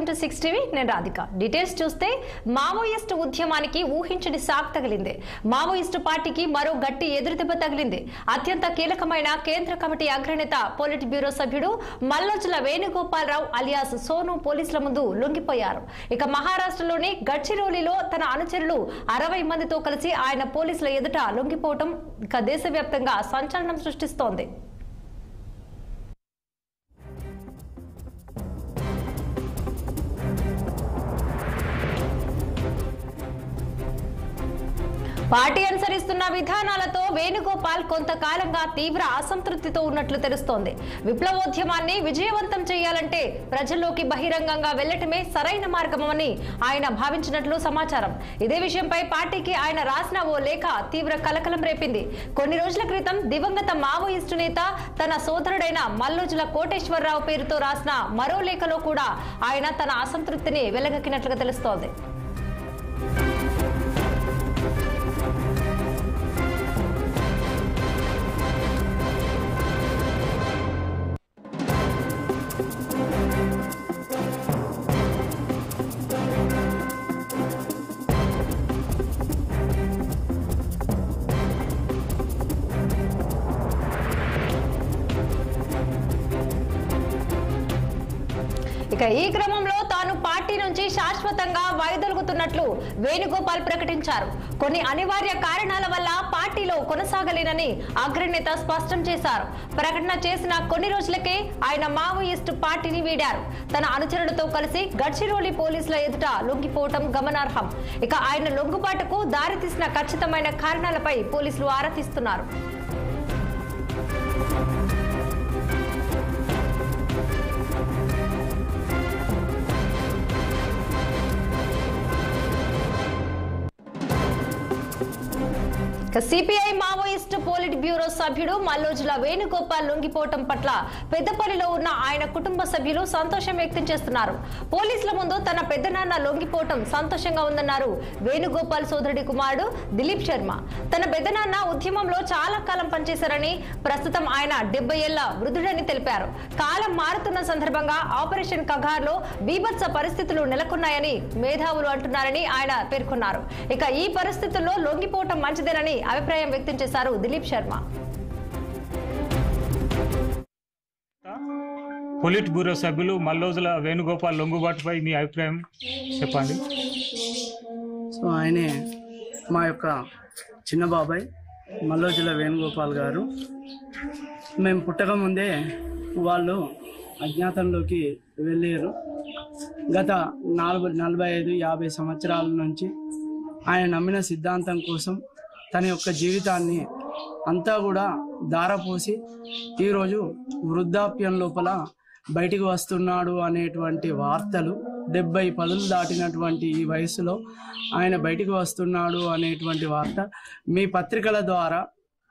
6 TV నేను Radhika details చూస్తే Maoist ఉద్యమానికి ఊహించని షాక్ తగిలింది. మావోయిస్ట్ పార్టీకి మరో గట్టి ఎదురుదెబ్బ తగిలింది. అత్యంత కీలకమైన కేంద్ర కమిటీ అగ్రనేత పొలిట్ బ్యూరో సభ్యుడు మల్లోజుల వేణుగోపాలరావు అలియాస్ సోను పోలీసుల ముందు లొంగిపోయారు. ఇక మహారాష్ట్రలోని గడ్చిరోలిలో తన అనుచరులు 60 మందితో కలిసి ఆయన పోలీసుల ఎదుట లొంగిపోవడం ఇక దేశవ్యాప్తంగా సంచలనం సృష్టిస్తోంది. పార్టీ అనుసరిస్తున్న విధానాలతో వేణుగోపాల్ కొంతకాలంగా తీవ్ర అసంతృప్తితో ఉన్నట్లు తెలుస్తోంది. విప్లవోద్యమాన్ని విజయవంతం చేయాలంటే ప్రజల్లోకి బహిరంగంగా వెళ్లటమే సరైన మార్గమని ఆయన భావించినట్లు సమాచారం. ఇదే విషయంపై పార్టీకి ఆయన రాసిన ఓ లేఖ తీవ్ర కలకలం రేపింది. కొన్ని రోజుల క్రితం దివంగత మావోయిస్టు నేత తన సోదరుడైన మల్లోజుల కోటేశ్వరరావు పేరుతో రాసిన మరో లేఖలో కూడా ఆయన తన అసంతృప్తిని వెళ్లగక్కినట్లుగా తెలుస్తోంది. ఇక ఈ క్రమంలో తాను పార్టీ నుంచి శాశ్వతంగా వైదొలుగుతున్నట్లు వేణుగోపాల్ ప్రకటించారు. కొన్ని అనివార్య కారణాల వల్ల పార్టీలో కొనసాగలేనని అగ్రనేత స్పష్టం చేశారు. ప్రకటన చేసిన కొన్ని రోజులకే ఆయన మావోయిస్టు పార్టీని వీడారు. తన అనుచరులతో కలిసి గడ్చిరోలి పోలీసుల ఎదుట లొంగిపోవటం గమనార్హం. ఇక ఆయన లొంగుబాటుకు దారితీసిన ఖచ్చితమైన కారణాలపై పోలీసులు ఆరా తీస్తున్నారు. సిపిఐ మావోయిస్ట్ పోలిట్ బ్యూరో సభ్యుడు మల్లోజుల వేణుగోపాల్ లొంగిపోవటం పట్ల పెద్దపల్లిలో ఉన్న ఆయన కుటుంబ సభ్యులు సంతోషం వ్యక్తం చేస్తున్నారు. పోలీసుల ముందు తన పెద్దనాన్న లొంగిపోవటం సంతోషంగా ఉందన్నారు వేణుగోపాల్ సోదరుడి కుమారుడు దిలీప్ శర్మ. తన పెద్దనాన్న ఉద్యమంలో చాలా కాలం పనిచేశారని, ప్రస్తుతం ఆయన 70 ఏళ్ల వృద్ధుడని తెలిపారు. కాలం మారుతున్న సందర్భంగా ఆపరేషన్ కగార్లో బీభత్స పరిస్థితులు నెలకొన్నాయని మేధావులు అంటున్నారని ఆయన పేర్కొన్నారు. ఇక ఈ పరిస్థితుల్లో లొంగిపోవటం మంచిదేనని అభిప్రాయం వ్యక్తం చేశారు దిలీప్ శర్మ. పొలిట్ బ్యూరో సభ్యులు మల్లోజుల వేణుగోపాల్ లొంగుబాటుపై మీ అభిప్రాయం చెప్పండి. సో ఆయనే మా యొక్క చిన్న బాబాయ్ మల్లోజుల వేణుగోపాల్ గారు. మేము పుట్టక ముందే వాళ్ళు అజ్ఞాతంలోకి వెళ్ళారు. గత 45-50 సంవత్సరాల నుంచి ఆయన నమ్మిన సిద్ధాంతం కోసం తన యొక్క జీవితాన్ని అంతా కూడా ధారపోసి ఈరోజు వృద్ధాప్యం లోపల బయటికి వస్తున్నాడు అనేటువంటి వార్తలు 70 పదులు దాటినటువంటి ఈ వయసులో ఆయన బయటికి వస్తున్నాడు అనేటువంటి వార్త మీ పత్రికల ద్వారా,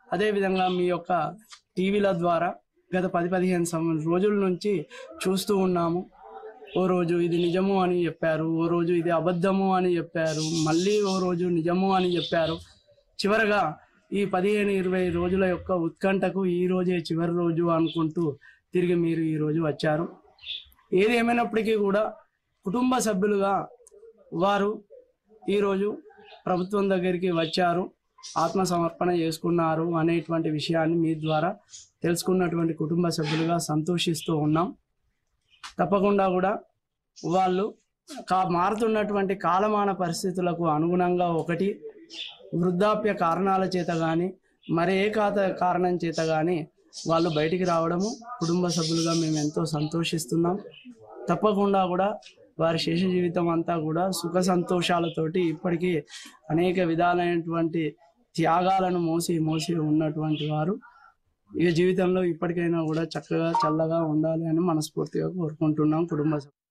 అదేవిధంగా మీ యొక్క టీవీల ద్వారా గత 10-15 రోజుల నుంచి చూస్తూ ఉన్నాము. ఓ రోజు ఇది నిజము అని చెప్పారు, ఓ రోజు ఇది అబద్ధము అని చెప్పారు, మళ్ళీ ఓ రోజు నిజము అని చెప్పారు. చివరగా ఈ 15-20 రోజుల యొక్క ఉత్కంఠకు ఈ రోజే చివరి రోజు అనుకుంటూ తిరిగి మీరు ఈ రోజు వచ్చారు. ఏది ఏమైనప్పటికీ కూడా కుటుంబ సభ్యులుగా వారు ఈరోజు ప్రభుత్వం దగ్గరికి వచ్చారు, ఆత్మసమర్పణ చేసుకున్నారు అనేటువంటి విషయాన్ని మీ ద్వారా తెలుసుకున్నటువంటి కుటుంబ సభ్యులుగా సంతోషిస్తూ ఉన్నాం. తప్పకుండా కూడా వాళ్ళు మారుతున్నటువంటి కాలమాన పరిస్థితులకు అనుగుణంగా ఒకటి వృద్ధాప్య కారణాల చేత కానీ మరే కారణం చేత కానీ వాళ్ళు బయటికి రావడము కుటుంబ సభ్యులుగా మేము ఎంతో సంతోషిస్తున్నాం. తప్పకుండా కూడా వారి శేష జీవితం అంతా కూడా సుఖ సంతోషాలతోటి ఇప్పటికీ అనేక విధాలైనటువంటి త్యాగాలను మోసి ఉన్నటువంటి వారు ఈ జీవితంలో ఇప్పటికైనా కూడా చక్కగా చల్లగా ఉండాలి అని మనస్ఫూర్తిగా కోరుకుంటున్నాం కుటుంబ సభ్యులు.